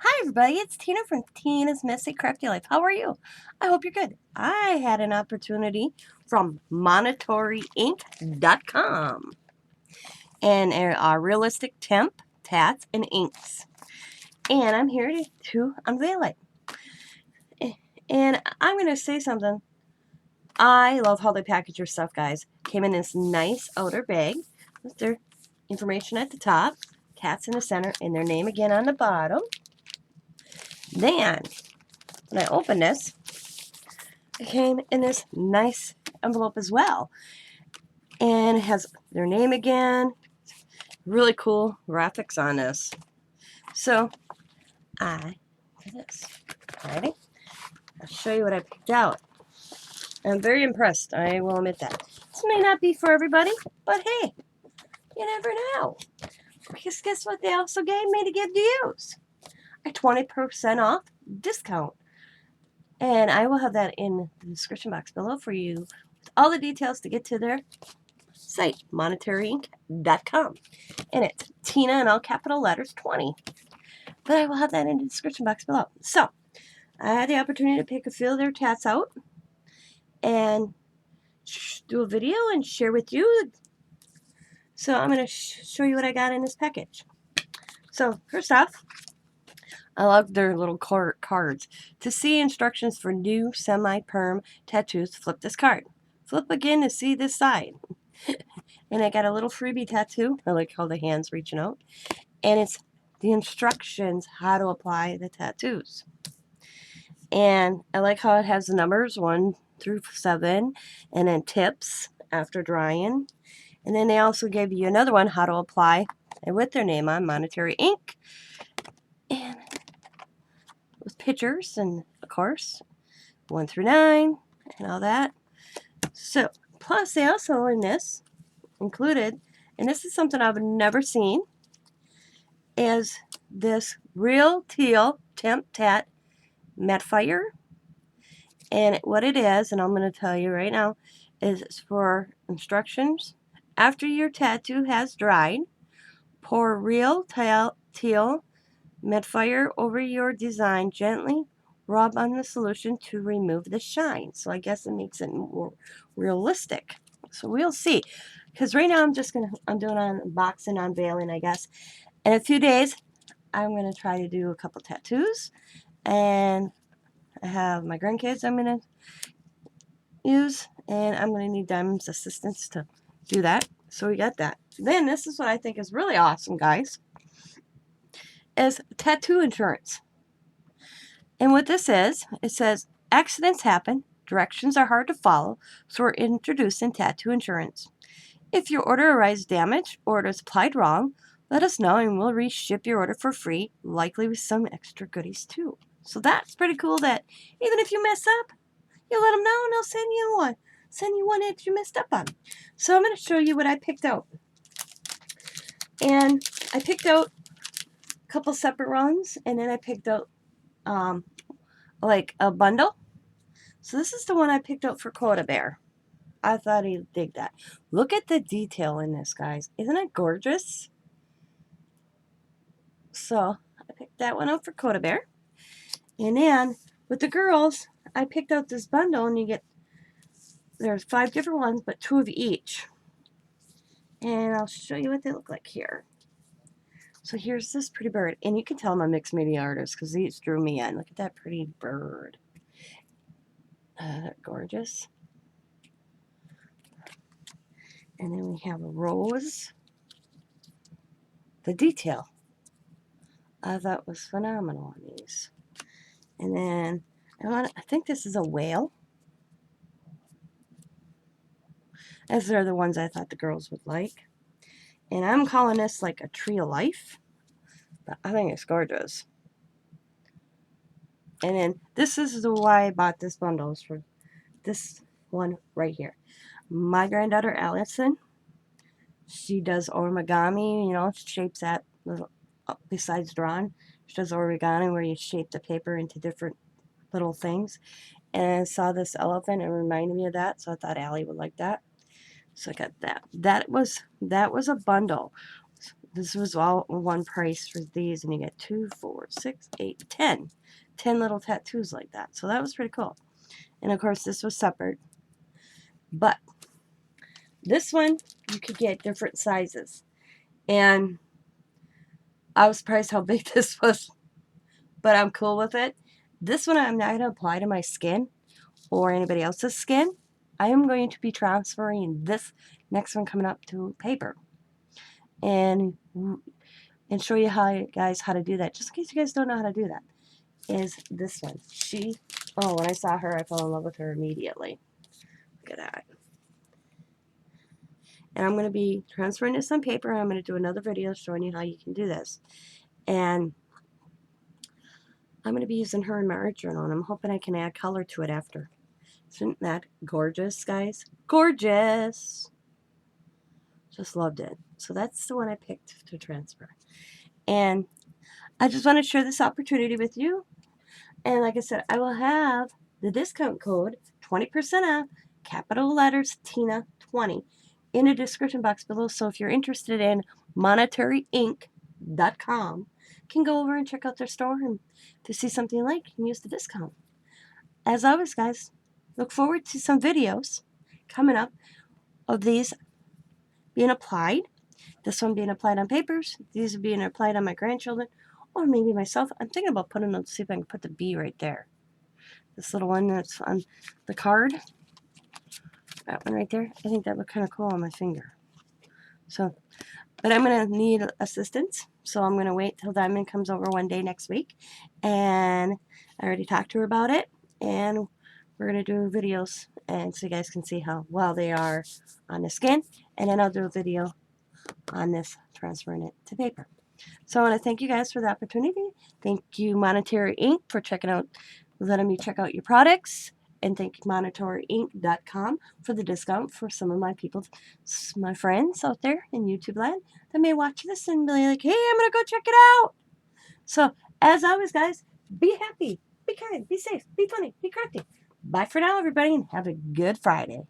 Hi, everybody. It's Tina from Tina's Messy Crafty Life. How are you? I hope you're good. I had an opportunity from Momentary Ink Com and realistic temp, tats, and inks. And I'm here to unveil it. And I'm going to say something. I love how they package your stuff, guys. Came in this nice outer bag with their information at the top, cats in the center, and their name again on the bottom. Then, when I open this, it came in this nice envelope as well. And it has their name again. Really cool graphics on this. So, I do this. Alrighty? I'll show you what I picked out. I'm very impressed. I will admit that. This may not be for everybody, but hey, you never know. Because guess what they also gave me to give to use? A 20% off discount. And I will have that in the description box below for you with all the details to get to their site, monetaryink.com. And it's Tina in all capital letters 20. But I will have that in the description box below. So, I had the opportunity to pick a few of their tats out and do a video and share with you. So, I'm going to show you what I got in this package. So, first off, I love their little cards. To see instructions for new semi-perm tattoos, flip this card. Flip again to see this side. And I got a little freebie tattoo. I like how the hand's reaching out. And it's the instructions how to apply the tattoos. And I like how it has the numbers 1 through 7 and then tips after drying. And then they also gave you another one, how to apply, and with their name on, Momentary Ink. And with pictures and, of course, 1 through 9 and all that. So, plus they also in this included, and this is something I've never seen, is this real teal temp tat matte fire. And what it is, and I'm going to tell you right now, is it's for instructions. After your tattoo has dried, pour real teal matte fire over your design. Gently rub on the solution to remove the shine. So I guess it makes it more realistic. So we'll see. Because right now I'm doing unboxing, unveiling, I guess. In a few days, I'm going to try to do a couple tattoos. And I have my grandkids I'm going to use. And I'm going to need Diamond's assistance to do that. So we got that. Then this is what I think is really awesome, guys. Is tattoo insurance. And what this is, it says, accidents happen, directions are hard to follow, so we're introducing tattoo insurance. If your order arrives damaged or it is applied wrong, let us know and we'll reship your order for free, likely with some extra goodies too. So that's pretty cool that even if you mess up, you let them know and they'll send you one. Send you one that you messed up on. So I'm going to show you what I picked out. And I picked out a couple separate runs, and then I picked out like a bundle. So this is the one I picked out for Coda Bear. I thought he'd dig that. Look at the detail in this, guys. Isn't it gorgeous? So I picked that one out for Coda Bear. And then with the girls, I picked out this bundle, and you get, there's 5 different ones, but 2 of each. And I'll show you what they look like here. So here's this pretty bird. And you can tell I'm a mixed media artist because these drew me in. Look at that pretty bird. Gorgeous. And then we have a rose. The detail I thought was phenomenal on these. And then I think this is a whale. As they're the ones I thought the girls would like. And I'm calling this like a tree of life. But I think it's gorgeous. And then this is why I bought this bundle, is for this one right here. My granddaughter Allison, she does origami, you know, shapes that little, besides drawing, she does origami where you shape the paper into different little things. And I saw this elephant and it reminded me of that, so I thought Allie would like that. So I got that. That was a bundle. this was all one price for these, and you get 2, 4, 6, 8, 10. 10 little tattoos like that. So that was pretty cool. And of course, this was separate. But this one, you could get different sizes. And I was surprised how big this was, but I'm cool with it. This one I'm not going to apply to my skin or anybody else's skin. I am going to be transferring this next one coming up to paper. And show you guys how to do that. Just in case you guys don't know how to do that. Is this one. When I saw her, I fell in love with her immediately. Look at that. And I'm going to be transferring this on paper. I'm going to do another video showing you how you can do this. And I'm going to be using her in my art journal, and I'm hoping I can add color to it after. Isn't that gorgeous, guys? Gorgeous! Just loved it. So that's the one I picked to transfer. And I just want to share this opportunity with you. And like I said, I will have the discount code 20% off, capital letters Tina20, in the description box below. So if you're interested in MonetaryInc.com, you can go over and check out their store, and if you see something you like, you can use the discount. As always, guys, look forward to some videos coming up of these being applied. This one being applied on papers. These are being applied on my grandchildren, or maybe myself. I'm thinking about putting them, see if I can put the bee right there. This little one that's on the card. That one right there. I think that looked kind of cool on my finger. So, but I'm going to need assistance. So I'm going to wait till Diamond comes over one day next week. And I already talked to her about it. And we're going to do videos, and so you guys can see how well they are on the skin. And then I'll do a video on this, transferring it to paper. So I want to thank you guys for the opportunity. Thank you, Momentary Ink, for letting me check out your products. And thank you, MonetaryInc.com, for the discount for some of my my friends out there in YouTube land that may watch this and be like, hey, I'm going to go check it out. So, as always, guys, be happy, be kind, be safe, be funny, be crafty. Bye for now, everybody, and have a good Friday.